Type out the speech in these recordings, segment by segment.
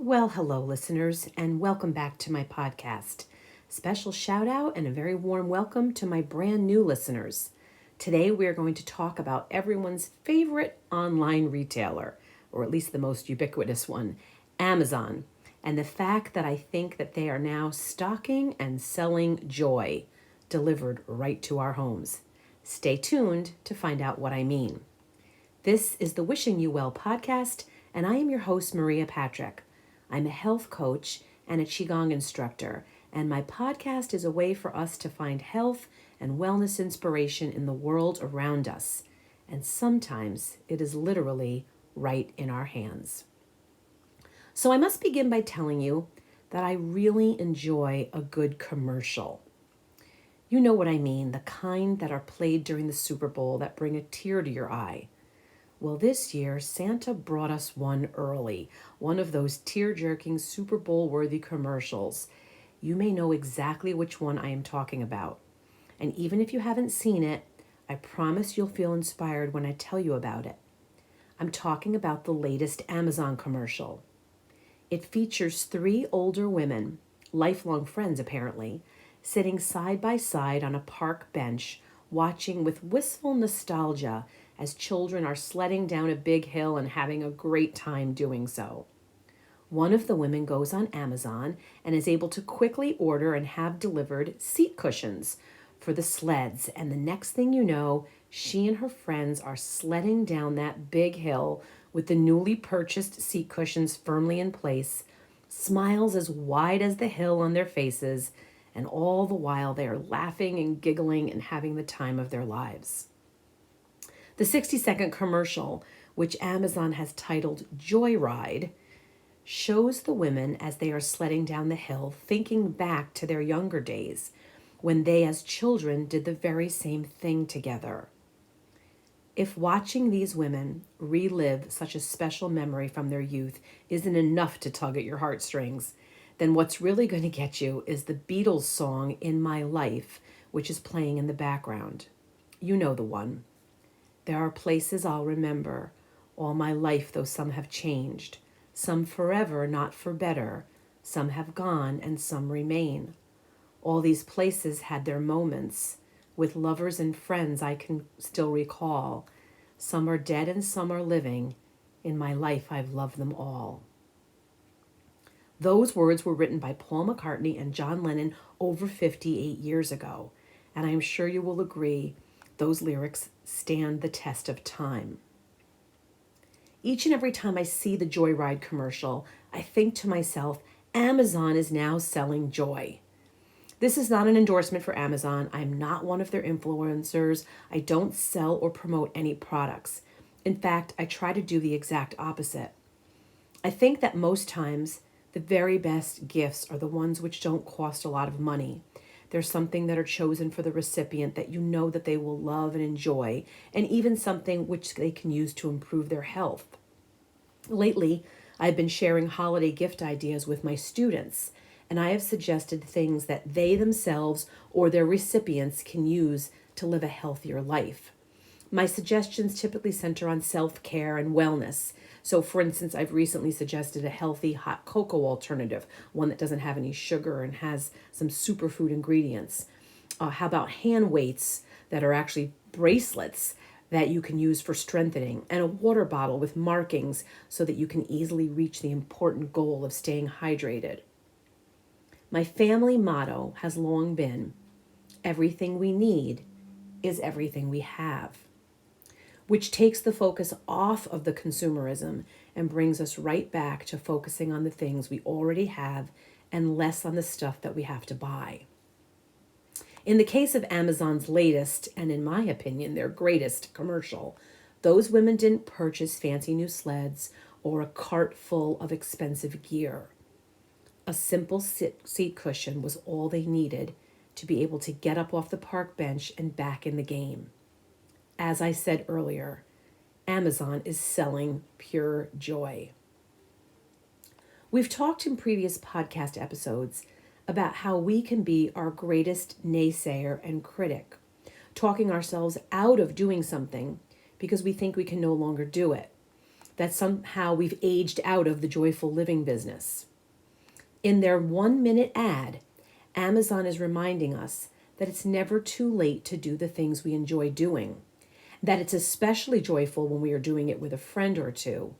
Well, hello, listeners, and welcome back to my podcast. Special shout out and a very warm welcome to my brand new listeners. Today, we are going to talk about everyone's favorite online retailer, or at least the most ubiquitous one, Amazon, and the fact that I think that they are now stocking and selling joy delivered right to our homes. Stay tuned to find out what I mean. This is the Wishing You Well podcast, and I am your host, Maria Patrick. I'm a health coach and a Qigong instructor, and my podcast is a way for us to find health and wellness inspiration in the world around us. And sometimes it is literally right in our hands. So I must begin by telling you that I really enjoy a good commercial. You know what I mean, the kind that are played during the Super Bowl that bring a tear to your eye. Well, this year, Santa brought us one early, one of those tear-jerking Super Bowl-worthy commercials. You may know exactly which one I am talking about. And even if you haven't seen it, I promise you'll feel inspired when I tell you about it. I'm talking about the latest Amazon commercial. It features three older women, lifelong friends apparently, sitting side by side on a park bench, watching with wistful nostalgia as children are sledding down a big hill and having a great time doing so. One of the women goes on Amazon and is able to quickly order and have delivered seat cushions for the sleds. And the next thing you know, she and her friends are sledding down that big hill with the newly purchased seat cushions firmly in place, smiles as wide as the hill on their faces, and all the while they are laughing and giggling and having the time of their lives. The 60-second commercial, which Amazon has titled Joyride, shows the women as they are sledding down the hill, thinking back to their younger days when they as children did the very same thing together. If watching these women relive such a special memory from their youth isn't enough to tug at your heartstrings, then what's really going to get you is the Beatles song In My Life, which is playing in the background. You know the one. There are places I'll remember, all my life though some have changed, some forever, not for better, some have gone and some remain. All these places had their moments, with lovers and friends I can still recall. Some are dead and some are living. In my life I've loved them all. Those words were written by Paul McCartney and John Lennon over 58 years ago, and I am sure you will agree those lyrics stand the test of time. Each and every time I see the Joyride commercial, I think to myself, Amazon is now selling joy. This is not an endorsement for Amazon. I'm not one of their influencers. I don't sell or promote any products. In fact, I try to do the exact opposite. I think that most times the very best gifts are the ones which don't cost a lot of money. There's something that are chosen for the recipient that you know that they will love and enjoy, and even something which they can use to improve their health. Lately, I've been sharing holiday gift ideas with my students, and I have suggested things that they themselves or their recipients can use to live a healthier life. My suggestions typically center on self-care and wellness. So, for instance, I've recently suggested a healthy hot cocoa alternative, one that doesn't have any sugar and has some superfood ingredients. How about hand weights that are actually bracelets that you can use for strengthening, and a water bottle with markings so that you can easily reach the important goal of staying hydrated. My family motto has long been, everything we need is everything we have, which takes the focus off of the consumerism and brings us right back to focusing on the things we already have and less on the stuff that we have to buy. In the case of Amazon's latest, and in my opinion, their greatest commercial, those women didn't purchase fancy new sleds or a cart full of expensive gear. A simple seat cushion was all they needed to be able to get up off the park bench and back in the game. As I said earlier, Amazon is selling pure joy. We've talked in previous podcast episodes about how we can be our greatest naysayer and critic, talking ourselves out of doing something because we think we can no longer do it. that somehow we've aged out of the joyful living business. In their 1-minute ad, Amazon is reminding us that it's never too late to do the things we enjoy doing, that it's especially joyful when we are doing it with a friend or two,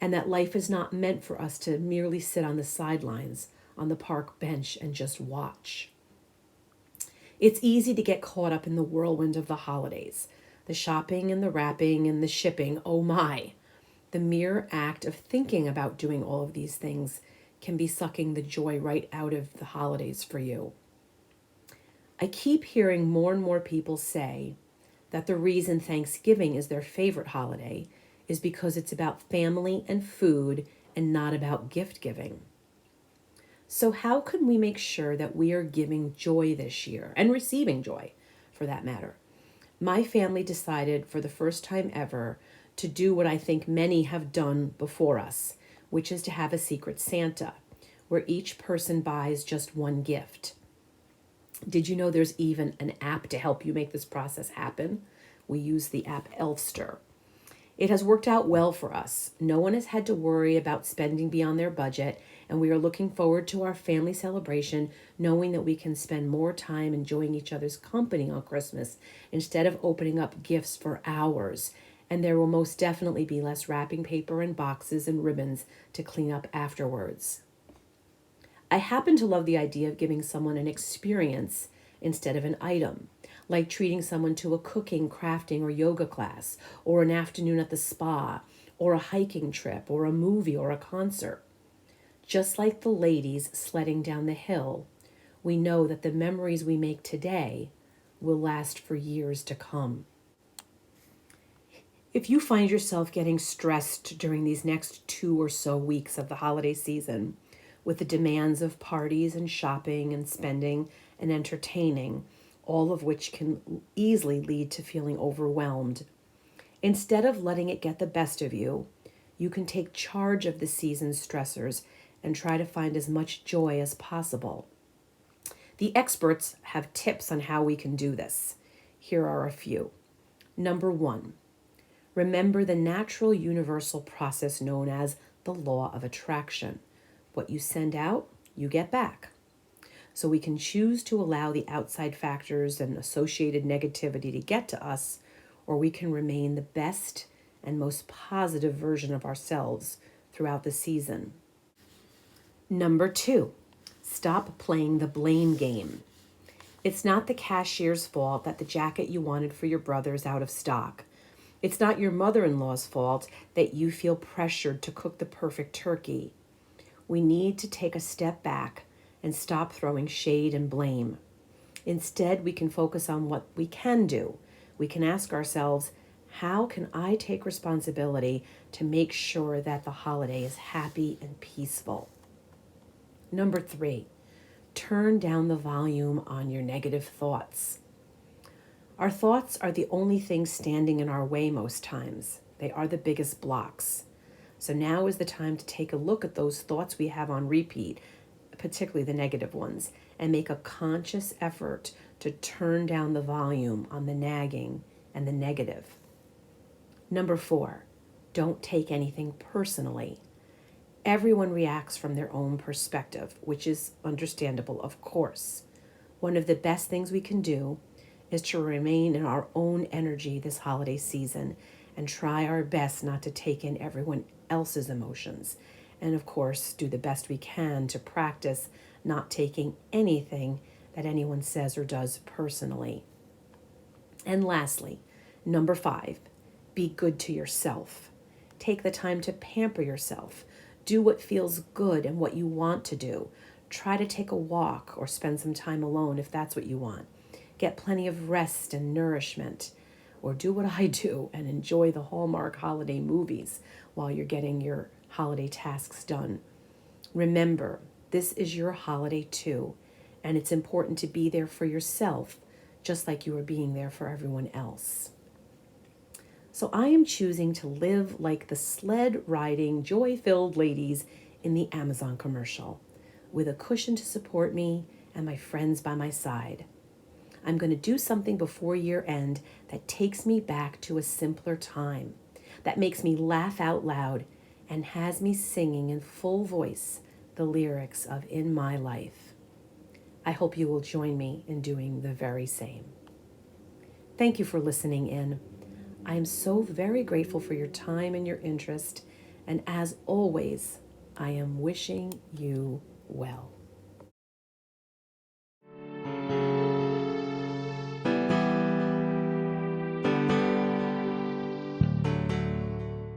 and that life is not meant for us to merely sit on the sidelines on the park bench and just watch. It's easy to get caught up in the whirlwind of the holidays, the shopping and the wrapping and the shipping. Oh my! The mere act of thinking about doing all of these things can be sucking the joy right out of the holidays for you. I keep hearing more and more people say that the reason Thanksgiving is their favorite holiday is because it's about family and food and not about gift giving. So how can we make sure that we are giving joy this year and receiving joy for that matter? My family decided for the first time ever to do what I think many have done before us, which is to have a secret Santa, where each person buys just one gift. Did you know there's even an app to help you make this process happen? We use the app Elfster. It has worked out well for us. No one has had to worry about spending beyond their budget, and we are looking forward to our family celebration, knowing that we can spend more time enjoying each other's company on Christmas instead of opening up gifts for hours. And there will most definitely be less wrapping paper and boxes and ribbons to clean up afterwards. I happen to love the idea of giving someone an experience instead of an item, like treating someone to a cooking, crafting, or yoga class, or an afternoon at the spa, or a hiking trip, or a movie, or a concert. Just like the ladies sledding down the hill, we know that the memories we make today will last for years to come. If you find yourself getting stressed during these next 2 or so weeks of the holiday season, with the demands of parties and shopping and spending and entertaining, all of which can easily lead to feeling overwhelmed, instead of letting it get the best of you, you can take charge of the season's stressors and try to find as much joy as possible. The experts have tips on how we can do this. Here are a few. Number 1, remember the natural universal process known as the law of attraction. What you send out, you get back. So we can choose to allow the outside factors and associated negativity to get to us, or we can remain the best and most positive version of ourselves throughout the season. Number 2, stop playing the blame game. It's not the cashier's fault that the jacket you wanted for your brother is out of stock. It's not your mother-in-law's fault that you feel pressured to cook the perfect turkey. We need to take a step back and stop throwing shade and blame. Instead, we can focus on what we can do. We can ask ourselves, how can I take responsibility to make sure that the holiday is happy and peaceful? Number 3, turn down the volume on your negative thoughts. Our thoughts are the only things standing in our way most times. They are the biggest blocks. So now is the time to take a look at those thoughts we have on repeat, particularly the negative ones, and make a conscious effort to turn down the volume on the nagging and the negative. Number 4, don't take anything personally. Everyone reacts from their own perspective, which is understandable, of course. One of the best things we can do is to remain in our own energy this holiday season and try our best not to take in everyone else's emotions. And of course, do the best we can to practice not taking anything that anyone says or does personally. And lastly, number 5, be good to yourself. Take the time to pamper yourself. Do what feels good and what you want to do. Try to take a walk or spend some time alone if that's what you want. Get plenty of rest and nourishment. Or do what I do and enjoy the Hallmark holiday movies while you're getting your holiday tasks done. Remember, this is your holiday too, and it's important to be there for yourself, just like you are being there for everyone else. So I am choosing to live like the sled-riding, joy-filled ladies in the Amazon commercial, with a cushion to support me and my friends by my side. I'm going to do something before year end that takes me back to a simpler time. that makes me laugh out loud and has me singing in full voice the lyrics of In My Life. I hope you will join me in doing the very same. Thank you for listening in. I am so very grateful for your time and your interest, and as always, I am wishing you well.